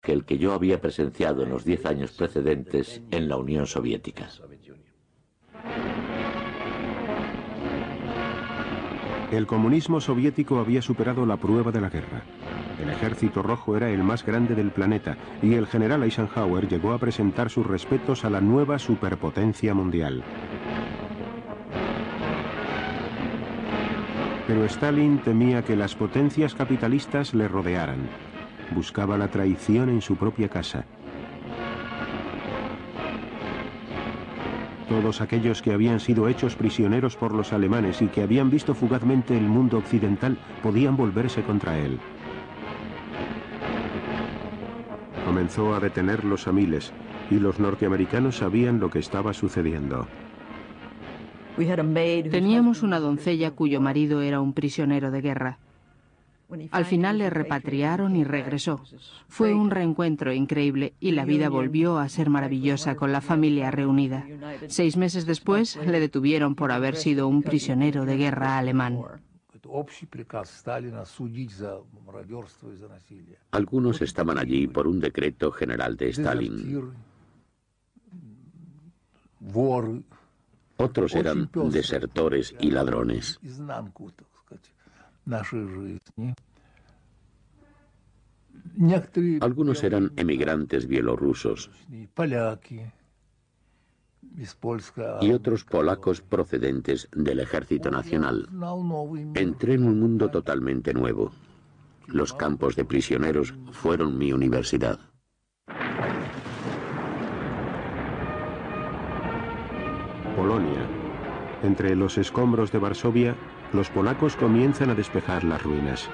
que el que yo había presenciado en los 10 años precedentes en la Unión Soviética. El comunismo soviético había superado la prueba de la guerra. El Ejército Rojo era el más grande del planeta y el general Eisenhower llegó a presentar sus respetos a la nueva superpotencia mundial. Pero Stalin temía que las potencias capitalistas le rodearan. Buscaba la traición en su propia casa. Todos aquellos que habían sido hechos prisioneros por los alemanes y que habían visto fugazmente el mundo occidental podían volverse contra él. Comenzó a detenerlos a miles y los norteamericanos sabían lo que estaba sucediendo. Teníamos una doncella cuyo marido era un prisionero de guerra. Al final le repatriaron y regresó. Fue un reencuentro increíble y la vida volvió a ser maravillosa con la familia reunida. 6 meses después le detuvieron por haber sido un prisionero de guerra alemán. Algunos estaban allí por un decreto general de Stalin. Otros eran desertores y ladrones. Algunos eran emigrantes bielorrusos y otros polacos procedentes del Ejército Nacional. Entré en un mundo totalmente nuevo. Los campos de prisioneros fueron mi universidad. Polonia. Entre los escombros de Varsovia, los polacos comienzan a despejar las ruinas.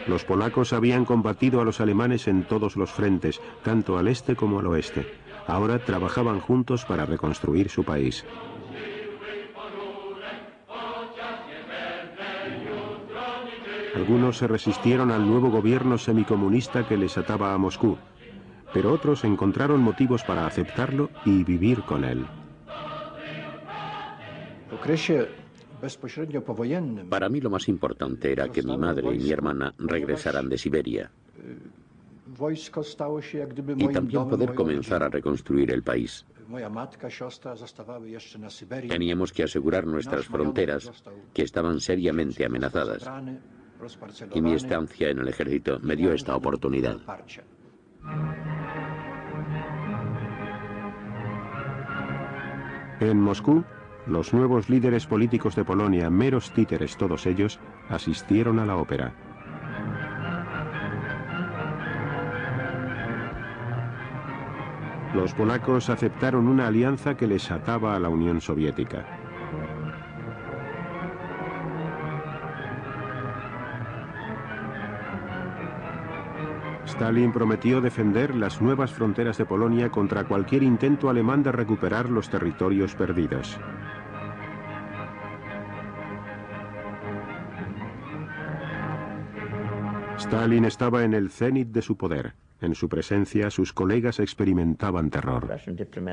Los polacos habían combatido a los alemanes en todos los frentes, tanto al este como al oeste. Ahora trabajaban juntos para reconstruir su país. Algunos se resistieron al nuevo gobierno semicomunista que les ataba a Moscú, pero otros encontraron motivos para aceptarlo y vivir con él. Para mí lo más importante era que mi madre y mi hermana regresaran de Siberia y también poder comenzar a reconstruir el país. Teníamos que asegurar nuestras fronteras, que estaban seriamente amenazadas, y mi estancia en el ejército me dio esta oportunidad. En Moscú, los nuevos líderes políticos de Polonia, meros títeres todos ellos, asistieron a la ópera. Los polacos aceptaron una alianza que les ataba a la Unión Soviética. Stalin prometió defender las nuevas fronteras de Polonia contra cualquier intento alemán de recuperar los territorios perdidos. Stalin estaba en el cenit de su poder. En su presencia, sus colegas experimentaban terror.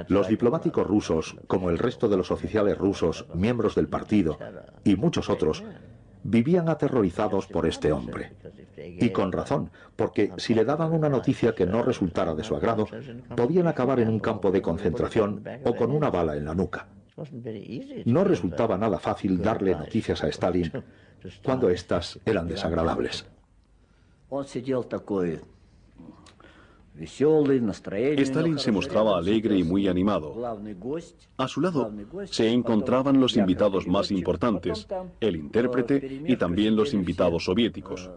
Los diplomáticos rusos, como el resto de los oficiales rusos, miembros del partido y muchos otros, vivían aterrorizados por este hombre. Y con razón, porque si le daban una noticia que no resultara de su agrado, podían acabar en un campo de concentración o con una bala en la nuca. No resultaba nada fácil darle noticias a Stalin cuando éstas eran desagradables. Stalin se mostraba alegre y muy animado. A su lado se encontraban los invitados más importantes, el intérprete y también los invitados soviéticos.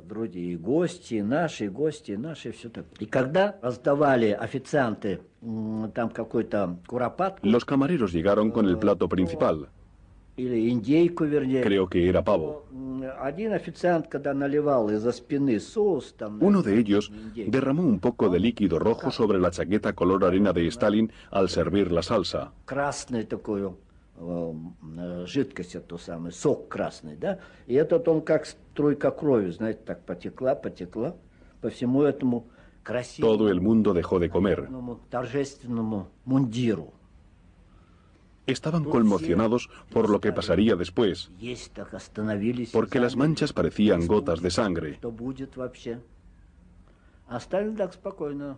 Los camareros llegaron con el plato principal. Creo que era pavo. Uno de ellos derramó un poco de líquido rojo sobre la chaqueta color arena de Stalin al servir la salsa. Todo el mundo dejó de comer. estaban conmocionados por lo que pasaría después, porque las manchas parecían gotas de sangre.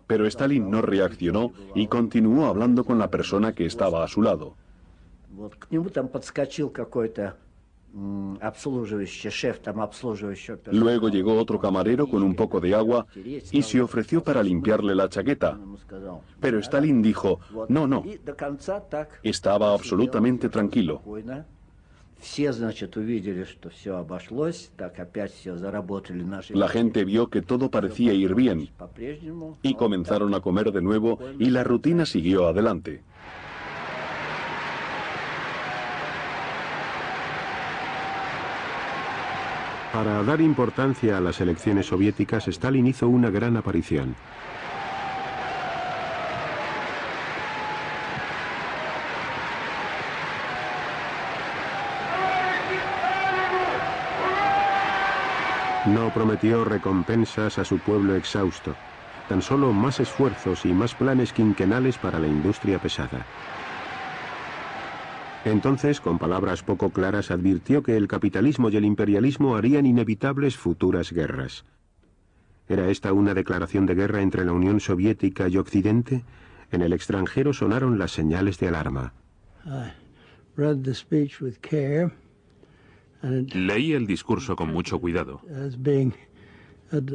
Pero Stalin no reaccionó y continuó hablando con la persona que estaba a su lado. Luego llegó otro camarero con un poco de agua y se ofreció para limpiarle la chaqueta. Pero Stalin dijo, no, no. Estaba absolutamente tranquilo. La gente vio que todo parecía ir bien y comenzaron a comer de nuevo y la rutina siguió adelante. Para dar importancia a las elecciones soviéticas, Stalin hizo una gran aparición. No prometió recompensas a su pueblo exhausto, tan solo más esfuerzos y más planes quinquenales para la industria pesada. Entonces, con palabras poco claras, advirtió que el capitalismo y el imperialismo harían inevitables futuras guerras. ¿Era esta una declaración de guerra entre la Unión Soviética y Occidente? En el extranjero sonaron las señales de alarma. Leí el discurso con mucho cuidado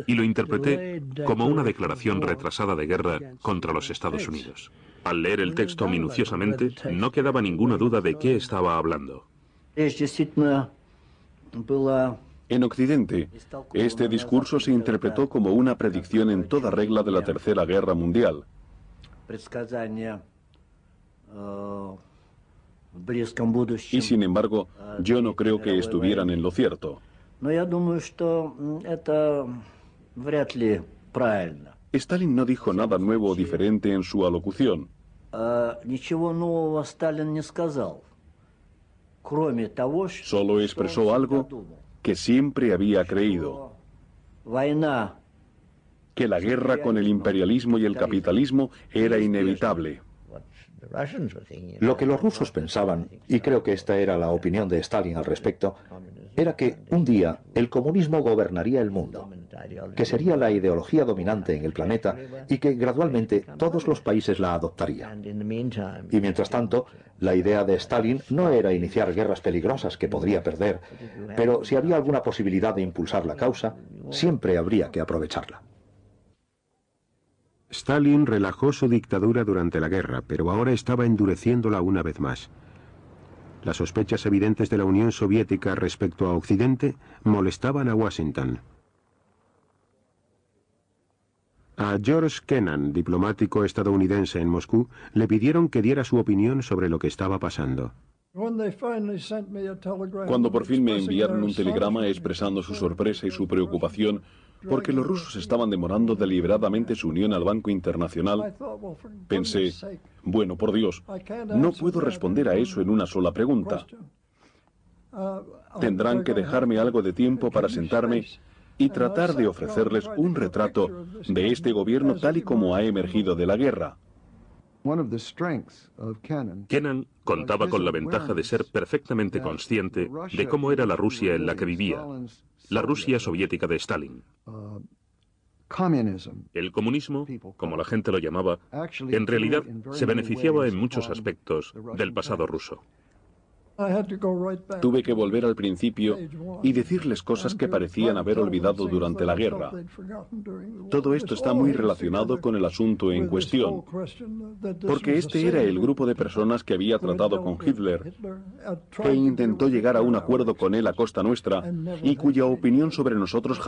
y lo interpreté como una declaración retrasada de guerra contra los Estados Unidos. Al leer el texto minuciosamente, no quedaba ninguna duda de qué estaba hablando. En Occidente, este discurso se interpretó como una predicción en toda regla de la Tercera Guerra Mundial. Y sin embargo, yo no creo que estuvieran en lo cierto. Stalin no dijo nada nuevo o diferente en su alocución. Solo expresó algo que siempre había creído: que la guerra con el imperialismo y el capitalismo era inevitable. Lo que los rusos pensaban, y creo que esta era la opinión de Stalin al respecto, era que un día el comunismo gobernaría el mundo, que sería la ideología dominante en el planeta y que gradualmente todos los países la adoptarían. Y mientras tanto, la idea de Stalin no era iniciar guerras peligrosas que podría perder, pero si había alguna posibilidad de impulsar la causa, siempre habría que aprovecharla. Stalin relajó su dictadura durante la guerra, pero ahora estaba endureciéndola una vez más. Las sospechas evidentes de la Unión Soviética respecto a Occidente molestaban a Washington. A George Kennan, diplomático estadounidense en Moscú, le pidieron que diera su opinión sobre lo que estaba pasando. Cuando por fin me enviaron un telegrama expresando su sorpresa y su preocupación porque los rusos estaban demorando deliberadamente su unión al Banco Internacional, pensé, bueno, por Dios, no puedo responder a eso en una sola pregunta. Tendrán que dejarme algo de tiempo para sentarme y tratar de ofrecerles un retrato de este gobierno tal y como ha emergido de la guerra. Kennan contaba con la ventaja de ser perfectamente consciente de cómo era la Rusia en la que vivía, la Rusia soviética de Stalin. El comunismo, como la gente lo llamaba, en realidad se beneficiaba en muchos aspectos del pasado ruso. Tuve que volver al principio y decirles cosas que parecían haber olvidado durante la guerra. Todo esto está muy relacionado con el asunto en cuestión, porque este era el grupo de personas que había tratado con Hitler, que intentó llegar a un acuerdo con él a costa nuestra y cuya opinión sobre nosotros